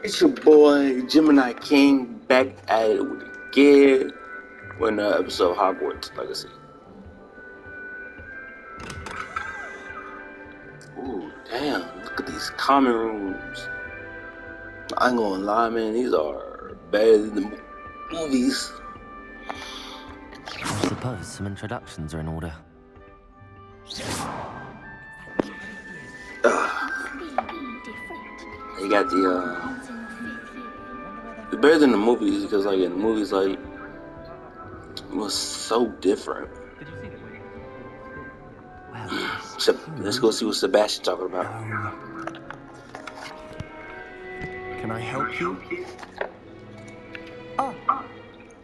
It's your boy Gemini King back at it with again with another episode of Hogwarts Legacy. Ooh, damn, look at these common rooms. I ain't gonna lie, man, these are better than the movies. I suppose some introductions are in order. You got it's better than the movies because, like, in the movies, like, it was so different. Let's go see what Sebastian's talking about. Can I help you? Oh,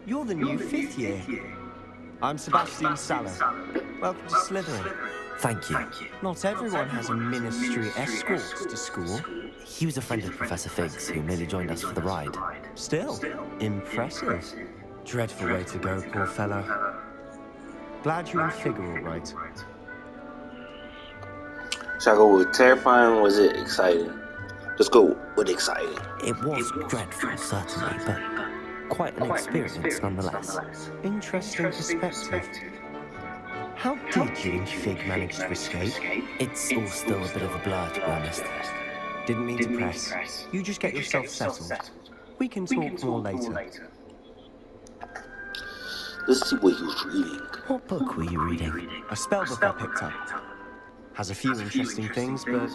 you're the new 5th year. I'm Sebastian Saller. Welcome to Slytherin. Thank you. Not everyone has a ministry escort to school. He was a friend of Professor Figgs who merely joined us for the ride. Still, impressive. Dreadful way to go, poor fellow. Glad you're in Figure all right. Should I go with terrifying or was it exciting? Let's go with exciting. It was dreadful, certainly, but quite an experience nonetheless. Interesting perspective. How did you and Fig manage to escape? It's all still a bit of a blur, to be honest. Didn't mean to press. You just get yourself settled. We can talk more later. Let's see what he was reading. What book were you reading? A spell book I picked up. Has a few interesting things, but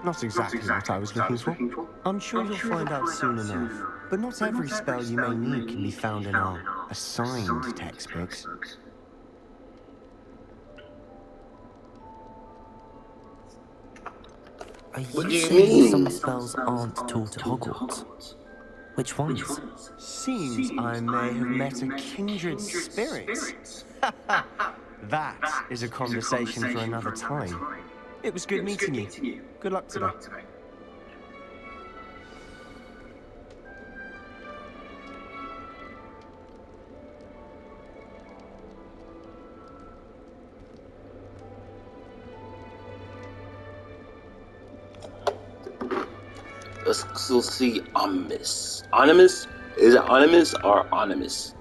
not exactly what I was looking for. I'm sure you'll find out soon enough. But not every spell you may need can be found in our assigned textbooks. Are What do you you saying mean? some spells aren't taught at Hogwarts? Which ones? Seems I may have met a kindred spirit. That is a conversation for another time. It was good meeting you. Good luck today. Let's still see Onimus. Onimus? Is it Onimus or Onimus?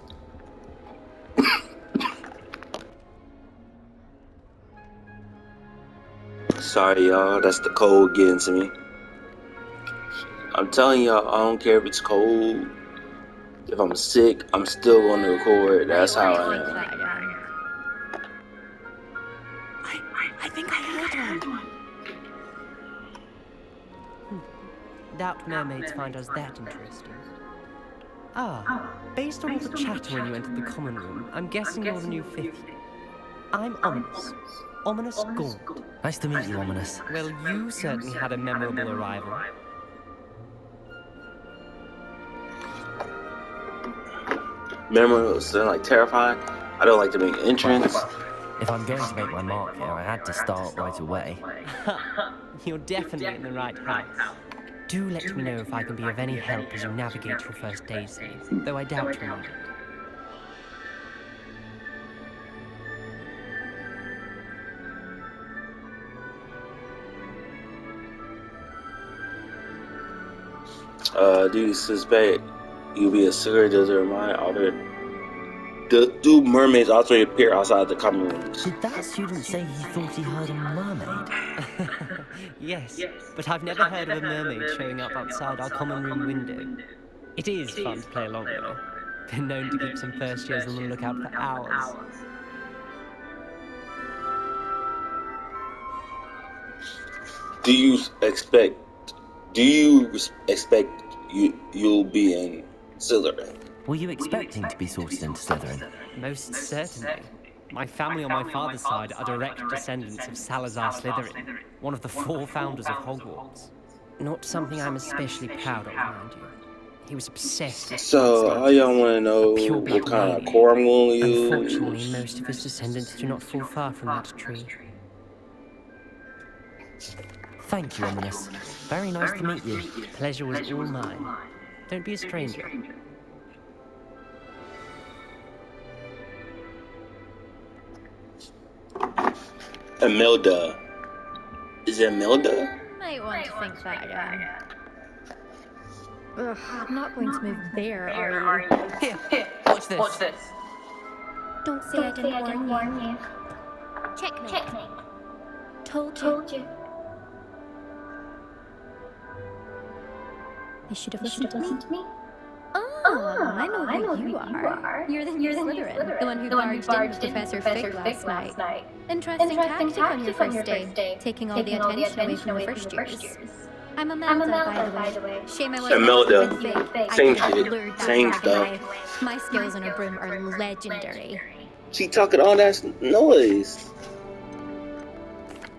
Sorry, y'all. That's the cold getting to me. I'm telling y'all, I don't care if it's cold. If I'm sick, I'm still going to record. That's how I am. I think I heard one. Doubt mermaids find us that interesting. Based on all the chatter when you entered the common room, I'm guessing you're the new 5th year. I'm Ominous. Ominous Gaunt. Nice to meet you, Ominous. Well, you certainly had a memorable arrival. Remember, something like terrifying? I don't like to make entrance. If I'm going to make my mark here, I had to start right away. You're definitely in the right house. Do let me know if I can be of any help as you navigate your first days here, though I doubt you'll need it. Do you suspect you'll be a cigarette? Does it remind author? Do mermaids also appear outside the common rooms? Did that student say he thought he heard a mermaid? Yes, but I've never heard of a mermaid showing up outside our common room window. It is fun to play along though. Been known to keep some first years on the lookout for hours. Do you expect you'll be in Slytherin? Were you expecting to be sorted into Slytherin? Most certainly. My family on my father's side are direct descendants of Salazar Slytherin, one of the 4 founders of Hogwarts. Not something I'm especially proud of, mind you. He was obsessed with So, all y'all want to know what kind of core I'm going to use? Unfortunately, most of his descendants do not fall far from that tree. Thank you, Ominous. Very nice to meet you. Pleasure was all mine. Don't be a stranger. Imelda. Is it Imelda? Might want to think that again. Ugh, not going to move there, are you? Here, watch this. Don't say I didn't warn you. Checkmate. Told you. You should have listened to me. Oh, I know who you are. You're the new Slytherin, the one who barged in with Professor Fig last night. Interesting tactic on your first day, taking all the attention away from the first years. I'm Imelda, by the way. Shame I wasn't Imelda, with Fig. same I shit, lured that same dragon stuff. away. My skills on a broom are legendary. She talking all that noise.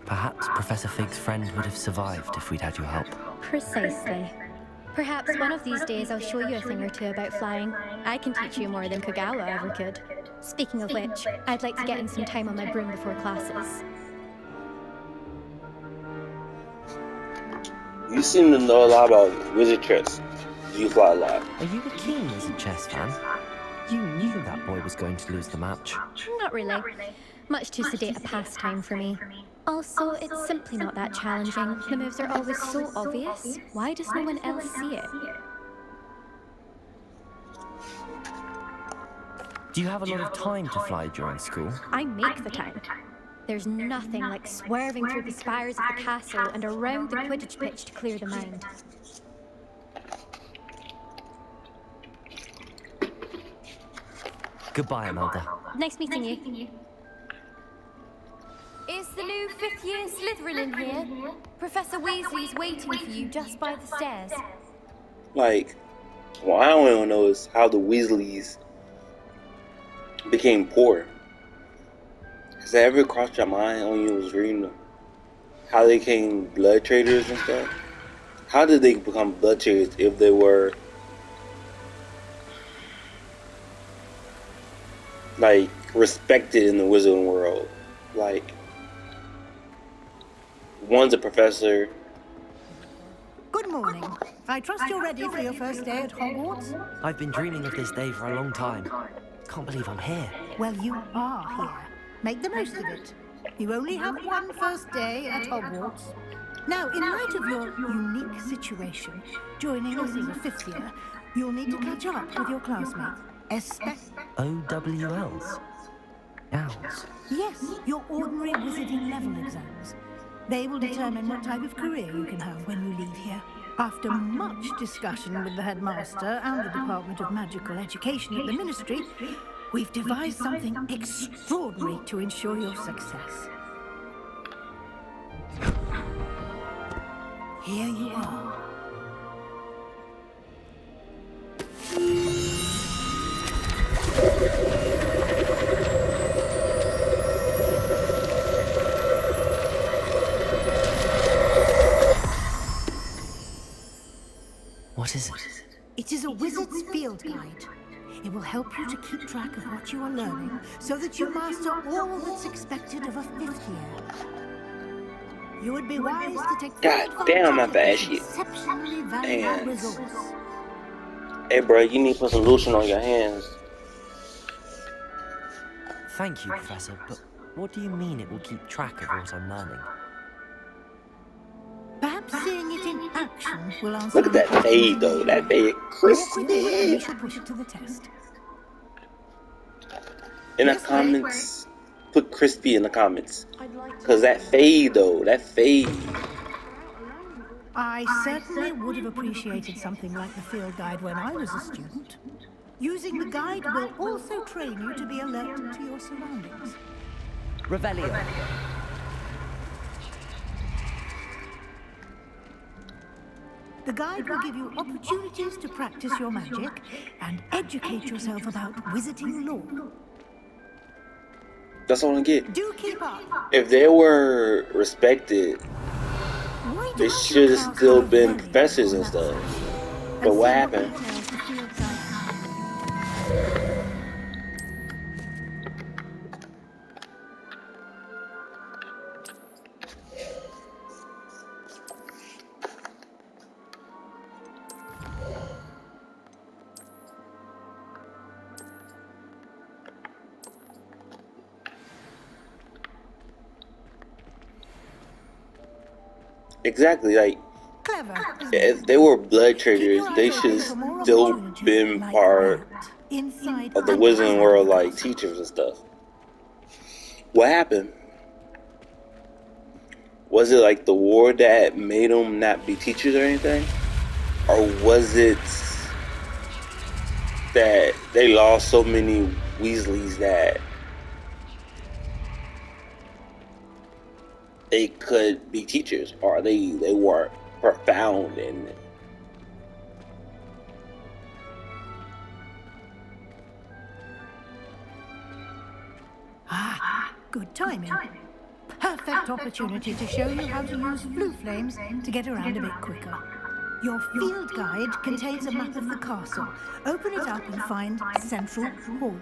Perhaps Professor Fig's friend would have survived if we'd had your help. Precisely. Perhaps one of these days I'll show you a thing or two about flying. I can teach you more than Kagawa ever could. Speaking of which, I'd like to get in some time on my broom before classes. You seem to know a lot about wizard tricks. You fly a lot. Are you a keen wizard chess fan? You knew that boy was going to lose the match. Not really. Much too sedate a pastime for me. Also, it's simply not that challenging. The moves are always so obvious. Why does no one else see it? Do you have a lot of time to fly during school? I make the time. There's nothing like swerving through the spires of the castle and around the Quidditch pitch to clear the mind. Goodbye, Imelda. Nice meeting you. Is the new fifth-year Slytherin in here? Professor Weasley's waiting for you just by the stairs. Like, what I don't want to know is how the Weasleys became poor. Has that ever crossed your mind when you was reading how they became blood traders and stuff? How did they become blood traders if they were like respected in the wizarding world? Like, one's a professor. Good morning. I trust you're ready for your first day at Hogwarts? I've been dreaming of this day for a long time. Can't believe I'm here. Well, you are here. Make the most of it. You only have one first day at Hogwarts. Now, in light of your unique situation, joining us as a fifth year, you'll need to catch up with your classmates. OWLs? Owls? Yes, your ordinary wizarding level exams. They will determine what type of career you can have when you leave here. After much discussion with the headmaster and the Department of Magical Education at the Ministry, we've devised something extraordinary to ensure your success. Here you are. What is it? It is a wizard's field guide. It will help you to keep track of what you are learning so that you master all that's expected of a fifth year. You would be wise to take God damn, my bad shit. exceptionally valuable resource. Hey, bro, you need to put some lotion on your hands. Thank you, Professor, but what do you mean it will keep track of what I'm learning? Perhaps seeing it in action will answer. Look at that fade, though. That fade We crispy. shall put it to the test. In the comments, put crispy in the comments. Cause that fade, though. That fade. I certainly would have appreciated something like the field guide when I was a student. Using the guide will also train you to be alert to your surroundings. Revelio. The guide will give you opportunities to practice your magic and educate yourself about wizarding lore. That's all I get. Do keep up. If they were respected, Why they don't you should have class still have been very professors and little stuff. and But see what happened? details the field guide. Exactly. Like, Clever, isn't If it? they were blood Keep traders, your they eyes should open for more still opportunities been like part that, inside of the and Wizarding outside World, of the like castle. teachers and stuff. What happened? Was it like the war that made them not be teachers or anything? Or was it that they lost so many Weasleys that they could be teachers, or they weren't profound in it? Ah, good timing. Perfect opportunity to show you how to use blue flames to get around a bit quicker. Your field guide contains a map of the castle. Open it up and find Central Hall.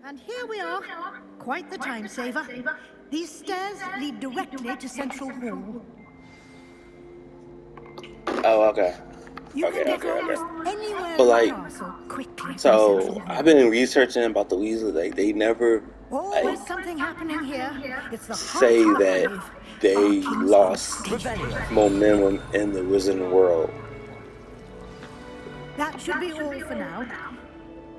And here we are. Quite the time saver. These stairs lead directly to Central Hall. Oh, okay. You can get Okay. almost anywhere But in like, the castle quickly from so Central Hall. I've been researching about the Weasleys. Like, they never Always something happening here. It's the say heart of the that hive. they Our king's lost instinct. momentum in the Wizarding World. That should be all for now.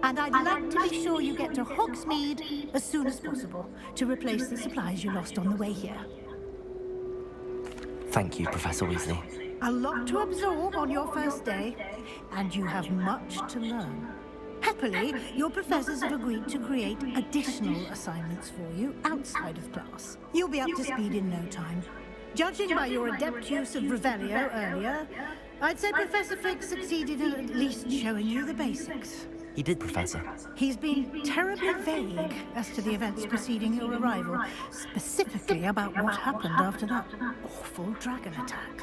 And I'd like to be sure you get to Hogsmeade as soon as possible to replace the supplies you lost on the way here. Thank you, Professor Weasley. A lot to absorb on your first day, and you have much to learn. Happily, your professors have agreed to create additional assignments for you outside of class. You'll be up to speed in no time. Judging by your adept use of Revelio earlier, I'd say Professor Fig succeeded in at least showing you the basics. He did, Professor. He's been terribly vague as to the events preceding your arrival, specifically about what happened after that awful dragon attack.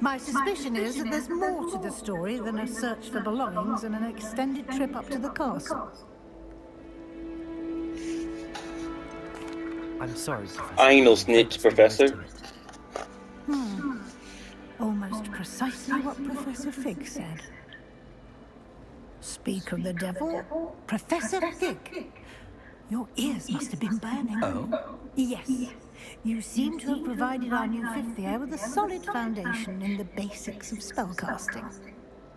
My suspicion is that there's more to the story than a search for belongings and an extended trip up to the castle. I'm sorry, Professor. I ain't no snitch, Professor. Almost precisely what Professor Fig said. Speak of the devil, Professor Fig. Your ears must have been burning. Oh? Yes. You seem to have provided our new fifth year with a solid foundation in the basics of spellcasting.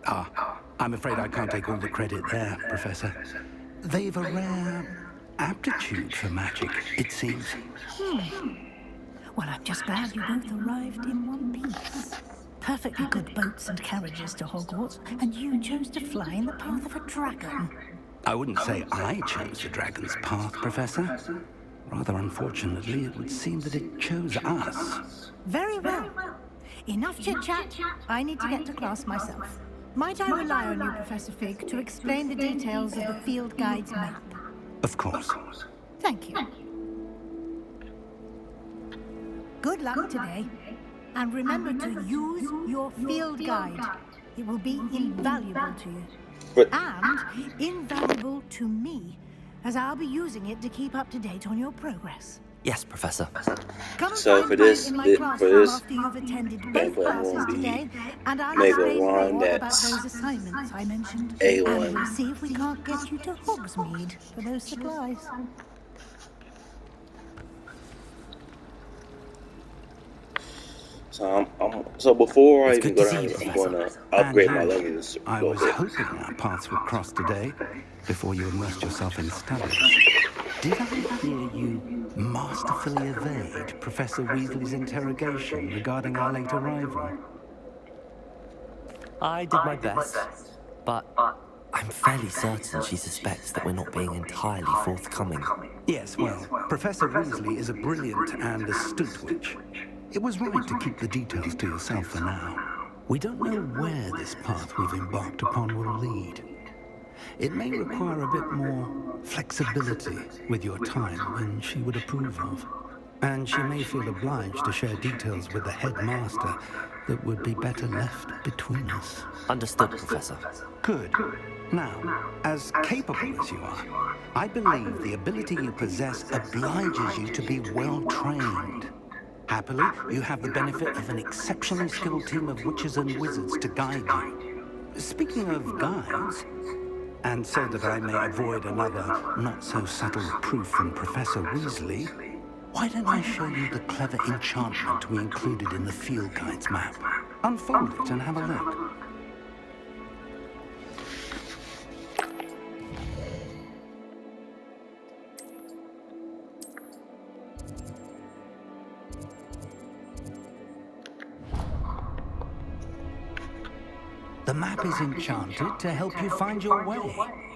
Ah, I'm afraid I can't take all the credit there, Professor. They've a rare aptitude for magic, it seems. Well, I'm just glad you both arrived in one piece. Perfectly good boats and carriages to Hogwarts, and you chose to fly in the path of a dragon. I wouldn't say I chose the dragon's path, Professor. Rather unfortunately, it would seem that it chose us. Very well. Enough chit-chat. I need to get to class myself. Might I rely on you, Professor Fig, to explain the details of the field guide's map? Of course. Thank you. Good luck today. And remember to use your field guide. It will be invaluable to you. And invaluable to me, as I'll be using it to keep up to date on your progress. Yes, Professor. Come and So find for me this, in my for classroom this after you've attended gameplay both classes won't be today, and I'll Mega explain One, more about that's those assignments I mentioned. A1. And we'll see if we can't get you to Hogsmeade for those supplies. So before I It's even good go to down see here, you, I'm going to upgrade my And you. levels. I was hoping our paths would cross today, before you immersed yourself in studies. Did I hear you masterfully evade Professor Weasley's interrogation regarding our late arrival? I did my best, but I'm fairly certain she suspects that we're not being entirely forthcoming. Yes, well, Professor Weasley is a brilliant and astute witch. It was right to keep the details to yourself for now. We don't know where this path we've embarked upon will lead. It may require a bit more flexibility with your time than she would approve of. And she may feel obliged to share details with the headmaster that would be better left between us. Understood, Professor. Good. Now, as capable as you are, I believe the ability you possess obliges you to be well trained. Happily, you have the benefit of an exceptionally skilled team of witches and wizards to guide you. Speaking of guides, and so that I may avoid another not-so-subtle proof from Professor Weasley, why don't I show you the clever enchantment we included in the field guide's map? Unfold it and have a look. The map is enchanted to help you find your way.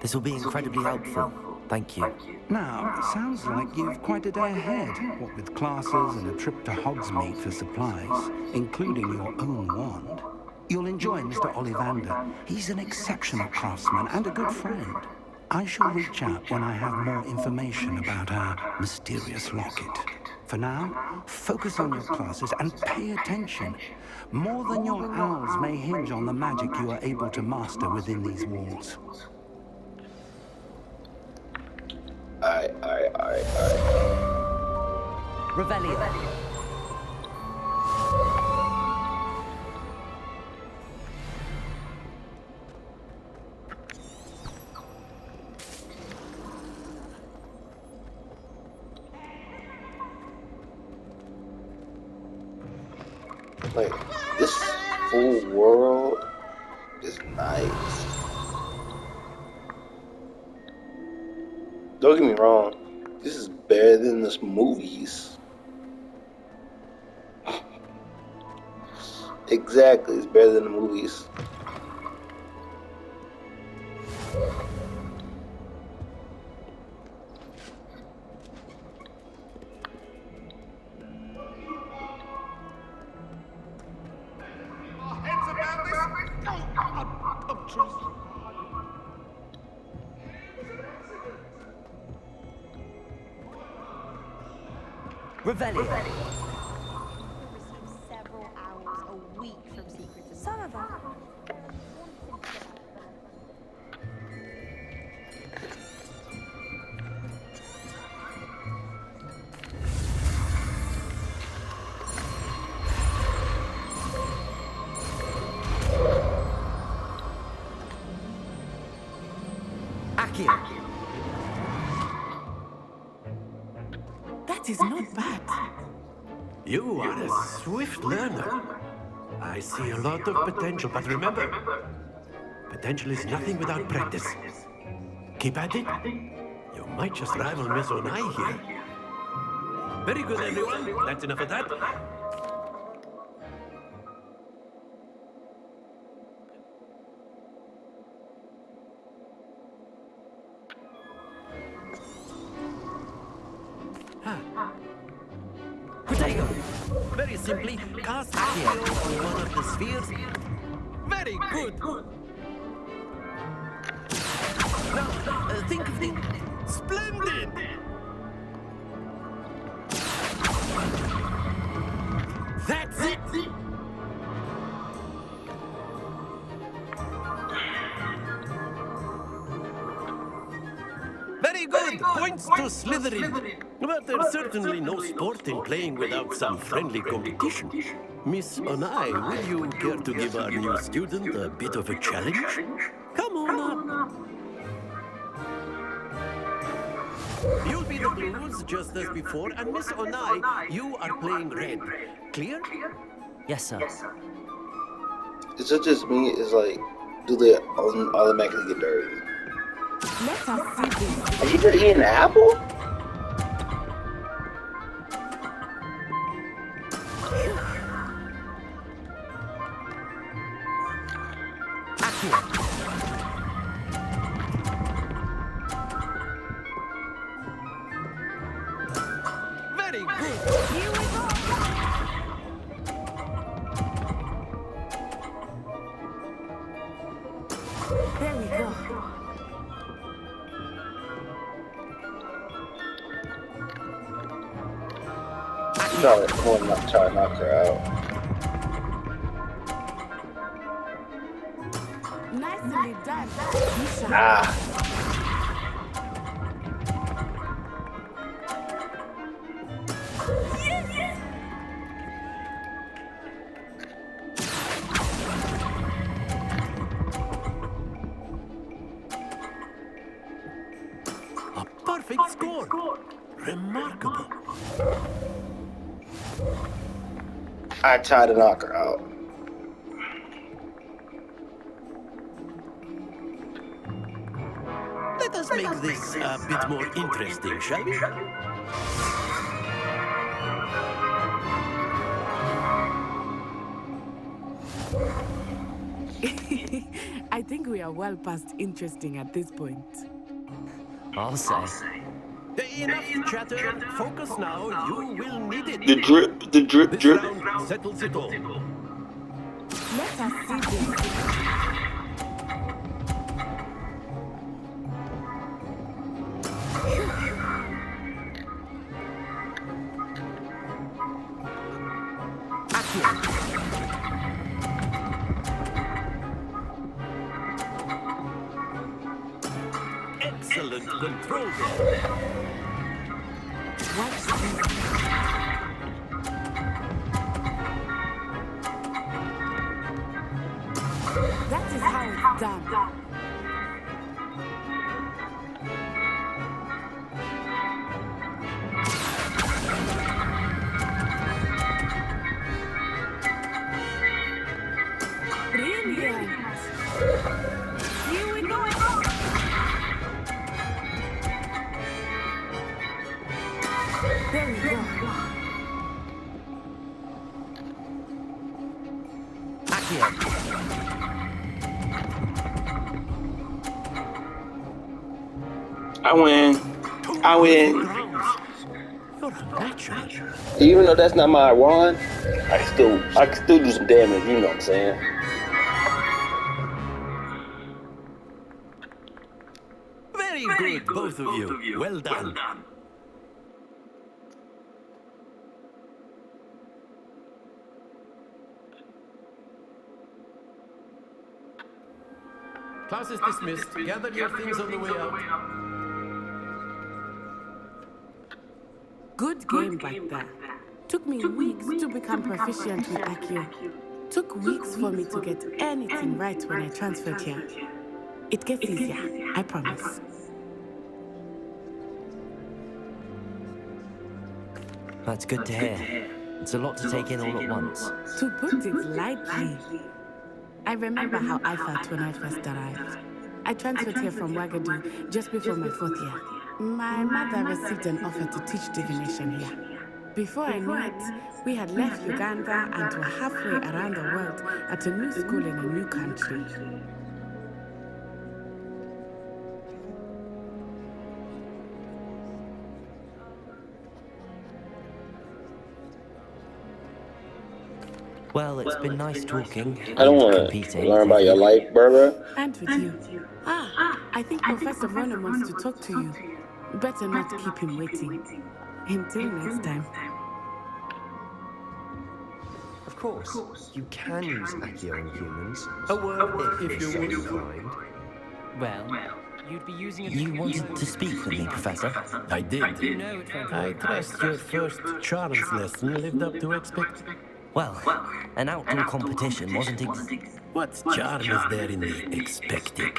This will be incredibly helpful. Thank you. Now, it sounds like you've quite a day ahead, what with classes and a trip to Hogsmeade for supplies, including your own wand. You'll enjoy Mr. Ollivander. He's an exceptional craftsman and a good friend. I shall reach out when I have more information about our mysterious locket. For now, focus on your classes and pay attention. More than your hours may hinge on the magic you are able to master within these walls. Alright. Revelio. Like, this full world is nice. Don't get me wrong, this is better than the movies. Exactly, it's better than the movies. Revelio. Several hours a week from Secrets. Some of them. Accio. That is not bad. You are a swift learner. I see a lot of potential, but remember, potential is nothing without practice. Keep at it. You might just rival Miss Onai here. Very good, everyone. That's enough of that. Protego. Very simply, cast Accio on one of the spheres. Very good. Now, think of the... Splendid! That's it! Very good! Points to Slytherin. But there's certainly no sport in playing without some friendly competition. Miss Onai, would you care to give our new student a bit of a challenge? Come on up. You'll be the blues just as before, and Miss Onai, you are playing red. Clear? Yes, sir. Is it just me? It's like, do they automatically get dirty? Let us see this. Are you just eating an apple? Very good. Here we go. There we go. No, come on, not try to knock her out. Nicely done. You shall Ah. A perfect score. Remarkable. I tried to knock her out. Let us make this a bit more interesting, shall we? I think we are well past interesting at this point. I'll say. Enough chatter. Focus now. You will need it. The drip, the drip, This drip. round settles it all. Let us see this. Excellent control there. Watch this. That is how it's done. Brilliant. Here we go. There we go. I win. I win. You're a natural. Even though that's not my wand, I can still do some damage. You know what I'm saying? Very good, both of you. Well done. Class is dismissed. Gather your things on the way out. Good game back there. Took me weeks to become proficient with Accio. Took weeks for me to get anything right when I transferred here. It gets easier, I promise. That's good to hear. It's a lot to take in all at once. To put it lightly, I remember how I felt when I first arrived. I transferred here from Ouagadougou just before my 4th year. My mother received an offer to teach divination here. Before I knew it, we had left Uganda and were halfway around the world at a new school in a new country. Well, it's been nice talking. I don't and want competing to learn about your life, Berber. And with you. I think Professor Vernon wants to talk to you. Better not keep him waiting. Until next time. Of course, you can use Accio on humans. A word, if if you so would. inclined. Well, you'd be using a... You wanted to speak with me, Professor? I did. You know it won't I work. trust your first charms lesson lived up to expect. Well, an outdoor competition wasn't What charm is there in the expected?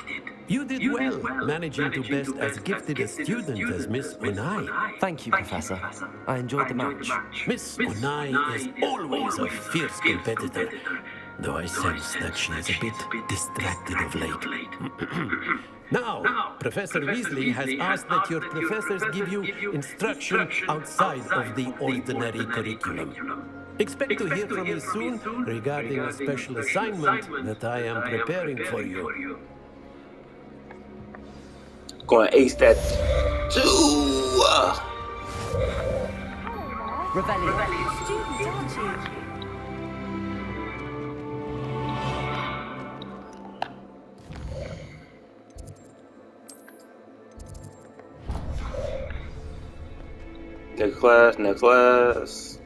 You did well, managing to best as gifted a student as Miss Unai. Thank you, Professor. I enjoyed the match. Miss Unai is always a fierce competitor, though I sense that she is a bit distracted of late. Now, Professor Weasley has asked that your professors give you instruction outside of the ordinary curriculum. Expect to hear from me soon regarding a special assignment that I am preparing for you. Gonna ace that too. Revelio. Student, aren't you? Next class, next class.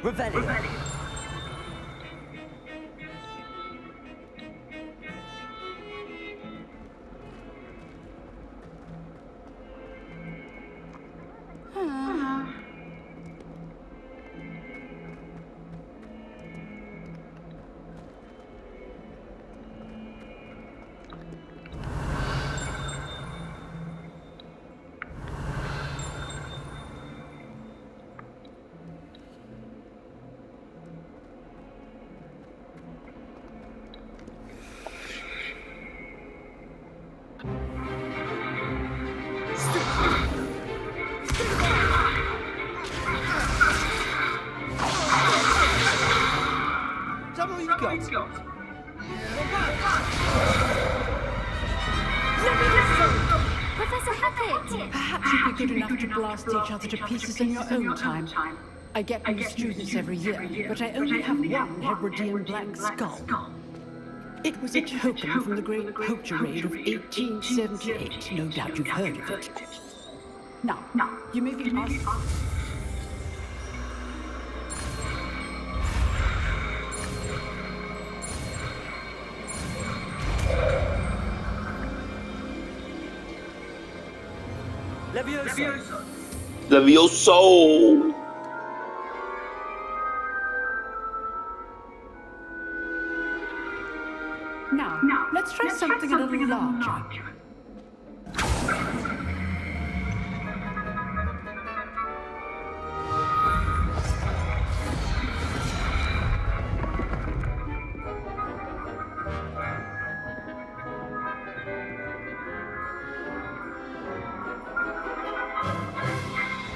Revelio. Professor Hackett! Perhaps you'd be good enough to blast each other to pieces in your own time. I get new students every year, but I only have one Hebridean black skull. It was a token from the Great Poacher Raid of 1878. No doubt you've heard of it. Now, you may be asked... Levioso. Levioso. Now, let's try something a little larger.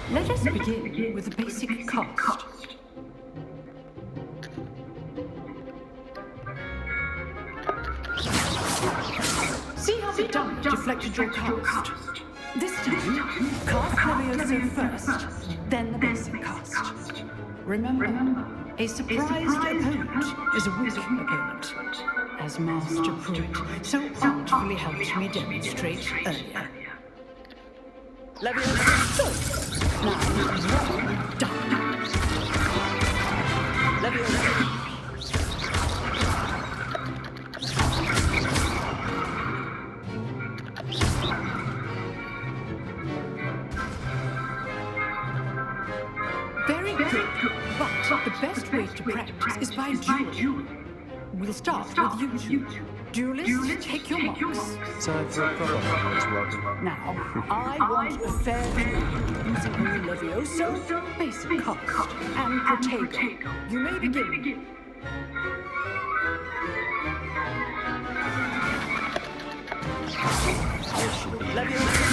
Let us begin with a basic cast. See how the dummy deflected your cast? This time, cast Levioso first, then the basic cast. Remember, a surprised opponent is a weak opponent, as Master Pruitt so artfully helped me demonstrate earlier. Levioso. Now, well done. Levioso. Very good, but the best way to practice is by duel. We'll start with you two. Duelists, take your marks. Time for a proper Hogwarts welcome. Now, I want a fair duel using only Levioso, basic cast, and Protego. You may begin. Levioso.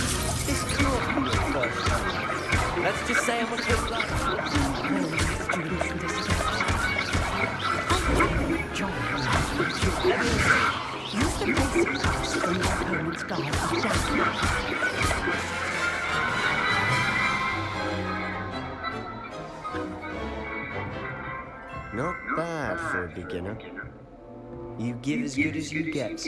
This can't be your first time. Let's just say I'm a good Use the basic cast when your opponent's guard is down. Not bad for a beginner. You give as good as you get.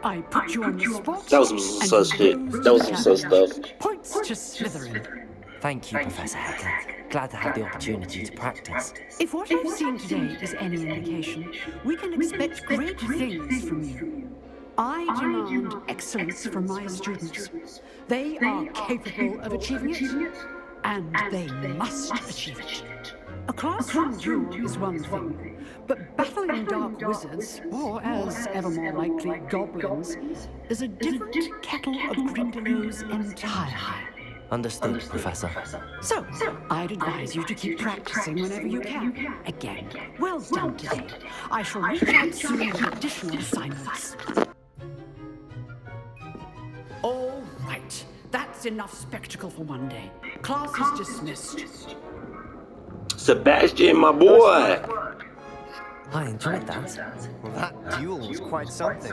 I put you on the spot. That was some sus shit. That was some sus stuff. Points to Slytherin. Thank you, Professor Hackett. Glad to have the opportunity to practice. If what I've seen today is any indication, we can expect great things from you. I demand excellence from my students. They are capable of achieving it, and they must achieve it. A classroom duel is one thing, but battling dark wizards, or as ever more likely, goblins, is a different kettle of Grindylows entirely. Understood, Professor. So, I'd advise you to keep practicing whenever you can. Again, well done today. I shall reach out soon with additional assignments. All right, that's enough spectacle for one day. Class is dismissed. Sebastian, my boy. I enjoyed that. Well, that duel was quite something.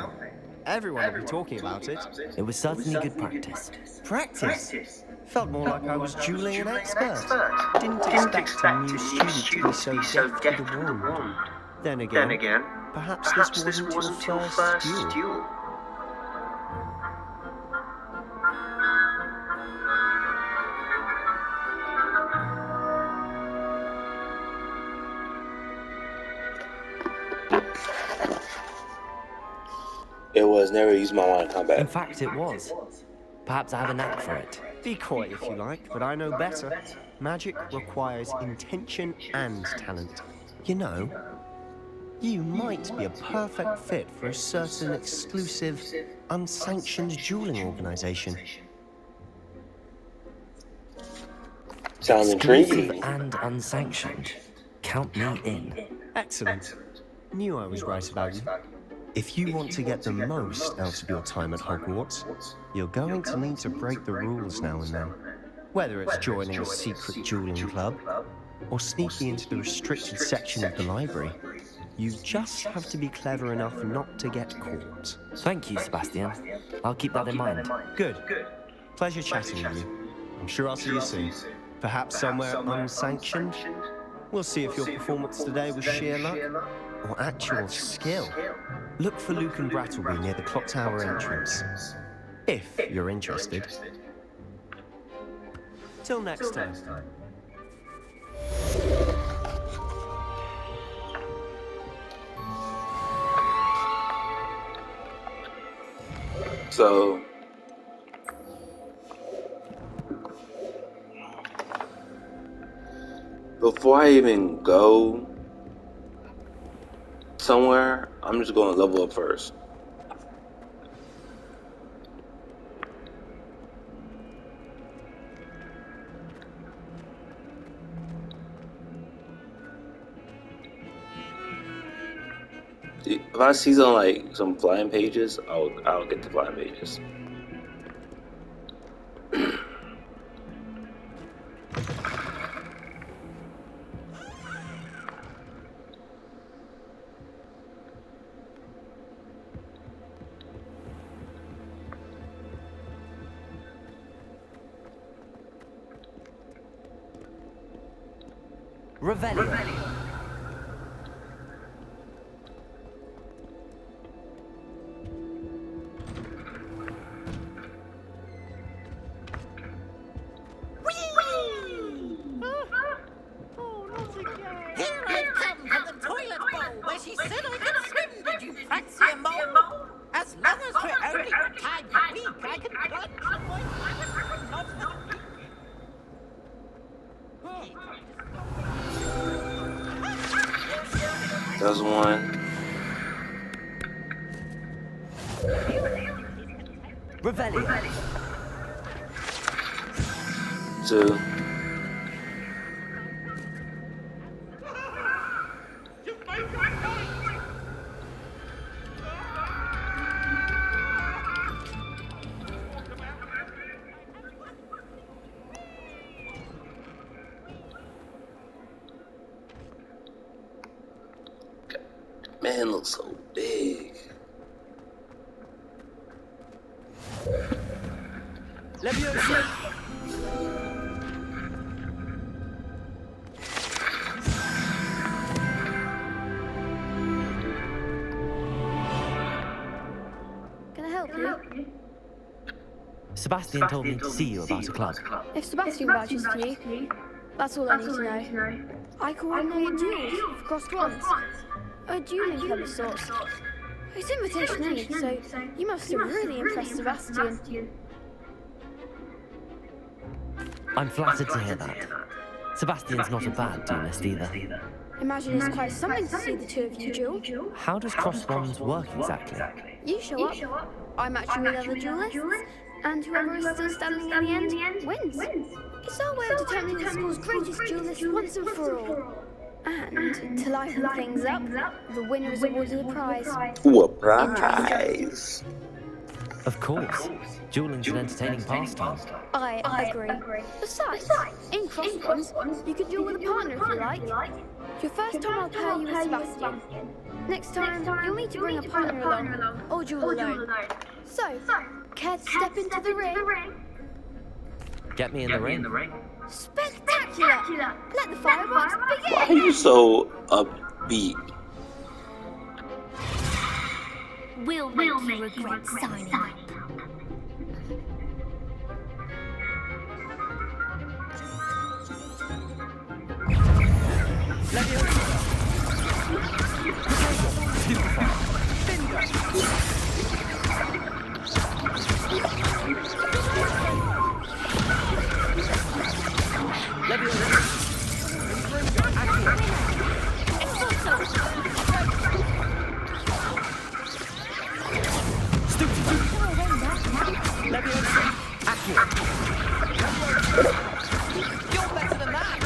Everyone will be talking about it. It was certainly good practice. Practice? Felt more like I was dueling an expert. Didn't expect a new student to be so deft with a wand. Then again, perhaps this wasn't your first duel. It was never used my line of combat. In fact, it was. Perhaps I have a knack for it. Be coy if you like, but I know better. Magic requires intention and talent. You know, you might be a perfect fit for a certain exclusive, unsanctioned dueling organization. Sounds Exclusive intriguing. and unsanctioned. Count me in. Excellent. Knew I was right about you. If you want to get the most out of your time at Hogwarts, you're going to need to break the rules now and then. Whether it's joining a secret dueling club, or sneaking into the restricted section of the library, you just have to be clever enough not to get caught. Thank you, Sebastian. I'll keep that in mind. Good. Pleasure chatting with you. I'm sure I'll see you soon. Perhaps somewhere unsanctioned? We'll see if your performance today was sheer luck or actual skill. Look for Luke and Brattleby near the clock tower entrance, if you're interested. Till next time. So before I even go somewhere, I'm just going to level up first. If I see some flying pages, I'll get the flying pages. Revelio. That's one. Revelio. Two. Man, it looks so big. Leviosa. Can I help you? Sebastian told me to see you about a club. If Sebastian vouches for you, that's all I need to know. I coordinate duels for crossed wands. A dueling club of sorts. It's invitation only, so you must have really impressed Sebastian. I'm flattered to hear that. Sebastian's not a bad duelist either. Imagine it's quite something to see the two of you duel. How does cross wands work exactly? You show up, I match you with other duelists, and whoever is still standing in the end wins. It's our way of determining the school's greatest duelist once and for all. And to liven things up, the winner is awarded a prize. Ooh, a prize. Of course. Dueling's an entertaining pastime. I agree. Besides, in cross ones, you can duel with a partner if you like. Your first time I'll pair you with Sebastian. Next time, you'll need to bring a partner along, or duel alone. So, care to step into the ring? Get me in the ring. Spectacular! Let the fireworks begin! Why are you so upbeat? We'll make you regret signing up. Leviosa! Accio! You're better than that!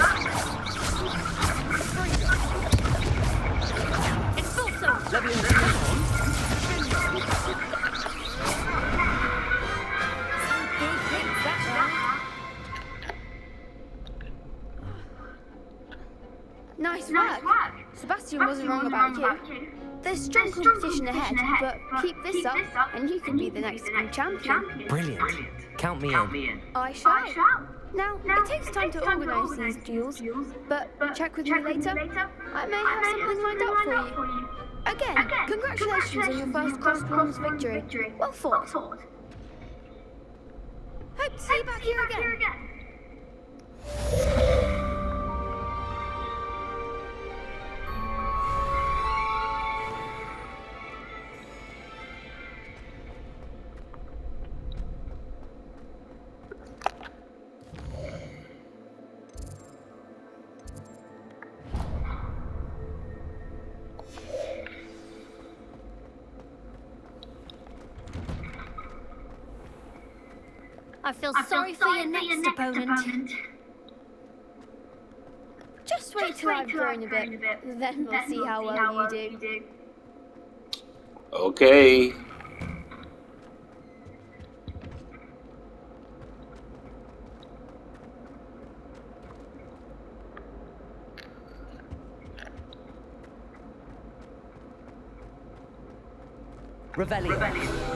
Expulso! Leviosa, come on! Big things, that right? Nice work. Sebastian wasn't wrong about you. There's strong competition ahead, but keep this up and you could be the next spring champion. Brilliant. Count me in. I shall. Now, it takes time to organise these duels, but check with me later. I may have something lined up for you. Again, congratulations on your first cross-bronze victory. Well fought. Hope to see you back here again. I feel sorry for your next opponent. Just wait till I've grown a bit, then we'll see how well you do. Okay. Revelio.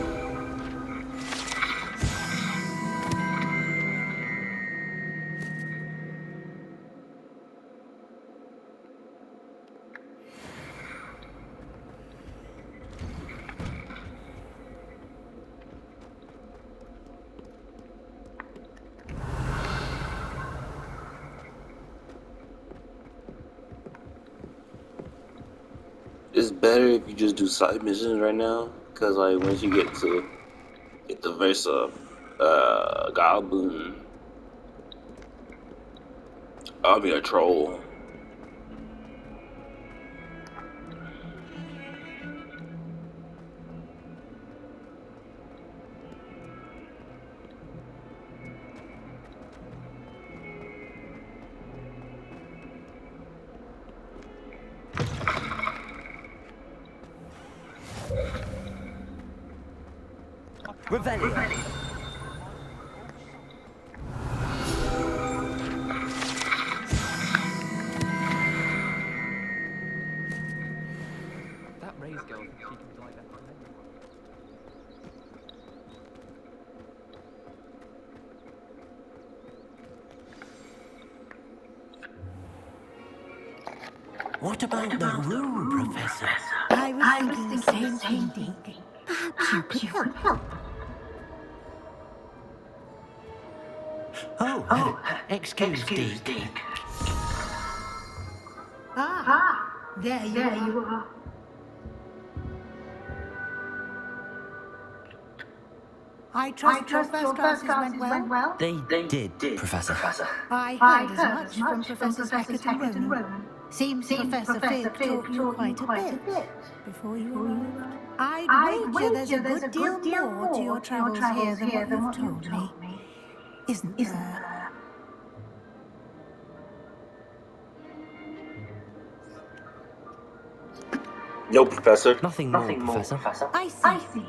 It's better if you just do side missions right now, cause like once you get the Versa Goblin, I'll be a troll. Revelio. That Ray's girl, she can die that way. What about the room, Professor? I was thinking the same thing. Perhaps you could help. Oh, excuse Deke. There you are. I trust your first classes went well. They did, Professor. I heard as much from Professors Beckett and Ronan. Seems Professor Fig taught you quite a bit before you arrived. I'd wager there's a good deal more to your travels here than what you've told me. Isn't there? No, Professor. Nothing more, Professor. I see.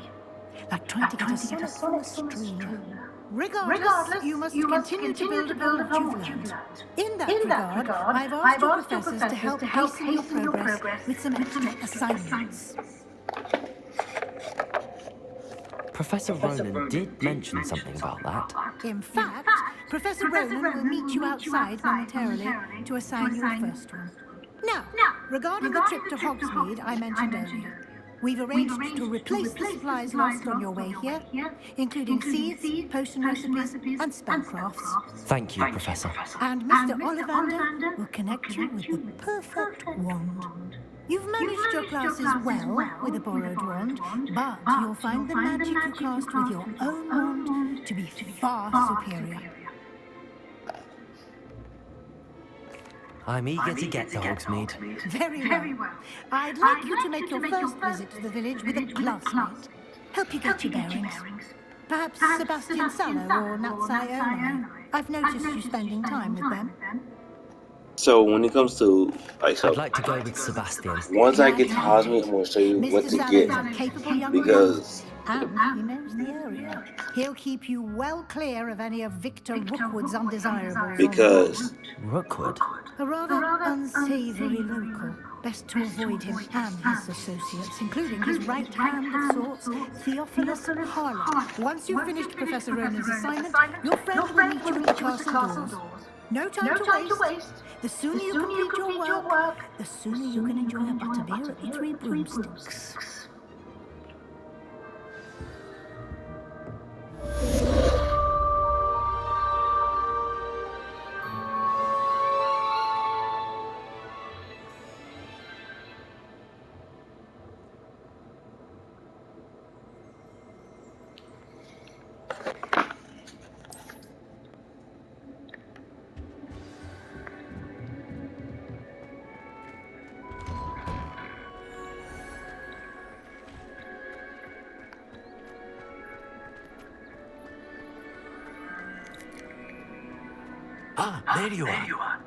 Like trying to get a solace from a stream. Regardless, you must continue to build upon what you've learned. In that regard, I've asked your professors to help hasten your progress with some extra assignments. Professor Ronan did mention something about that. In fact, Professor Ronan will meet you outside momentarily to assign you a first one. Now, regarding the trip to Hogsmeade I mentioned earlier, we've arranged to replace the supplies lost on your way here, including seeds, potion recipes, and spellcrafts. Thank you, Professor. And Mr. Ollivander will connect you with the perfect wand. You've managed your classes well with a borrowed wand, but you'll find the magic you cast with your own wand to be far superior. I'm eager to get to Hogsmeade. Very well. I'd like you to make your first visit to the village with a classmate. Help you get your bearings. Perhaps Sebastian Sallow or Natsai Onai. I've noticed you spending time with them. So when it comes to I'd like to go with Sebastian. once I get to Hosme, I'm gonna show you what to get Sallow is a capable young because recruit, and he knows the area. He'll keep you well clear of any of Victor Rookwood's undesirables. because Rookwood? A rather unsavory local. Best to avoid him and his associates, including his right hand of sorts, Theophilus Harlow. Once you've finished Professor Ronan's assignment, your friend will meet you at the castle doors. No time to waste. The sooner you complete your work, the sooner you can enjoy a butterbeer at the Three Broomsticks. Ah, there you are.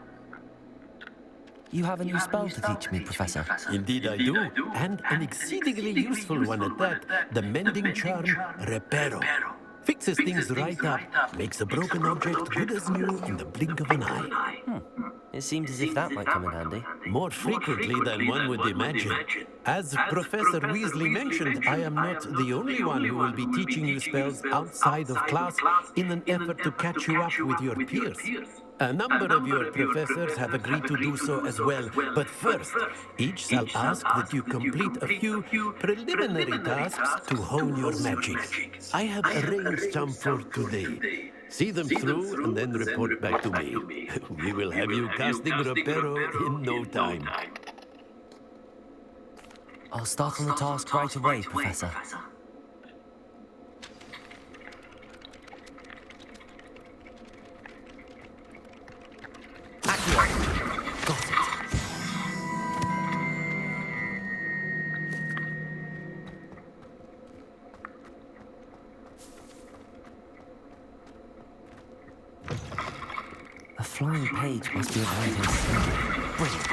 You have a new spell to teach me, Professor. Indeed I do, and an exceedingly useful one at that. The mending charm, Reparo. Fixes things right up, makes a broken object good as new in the blink of an eye. It seems as if that might come in handy. More frequently than one would imagine. As Professor Weasley mentioned, I am not the only one who will be teaching you spells outside of class in an effort to catch you up with your peers. A number of your professors have agreed to do so as well, but first, each shall ask that you complete a few preliminary tasks to hone your magic. I have arranged some for today. See them through and then report back to me. We will have you casting Reparo in no time. I'll start on the task right away, Professor. Got it. A flying page must be around here somewhere. Brilliant.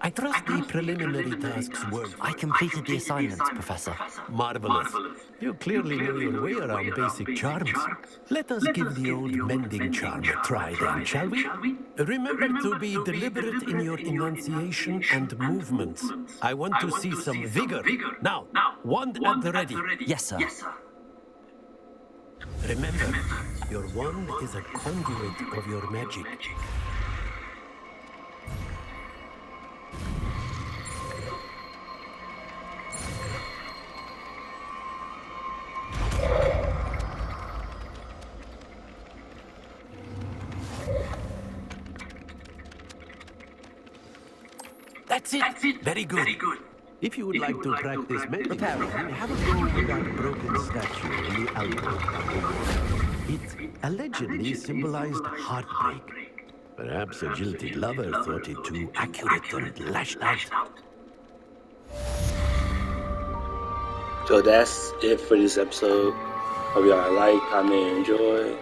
I trust the preliminary tasks work. I completed the assignments, Professor. Marvelous. You clearly know your way around basic charms. Let us give the old mending charm a try then, shall we? Remember to be deliberate in your enunciation and movements. I want to see some vigor. Now, wand at the ready. Yes, sir. Remember, your wand is a conduit of your magic. That's it. Very good. If you would like to practice mending, have a go with that broken statue in the alcove. It allegedly symbolized heartbreak. Perhaps a jilted lover thought it too accurate and lashed out. So that's it for this episode. Hope y'all like, comment, enjoy.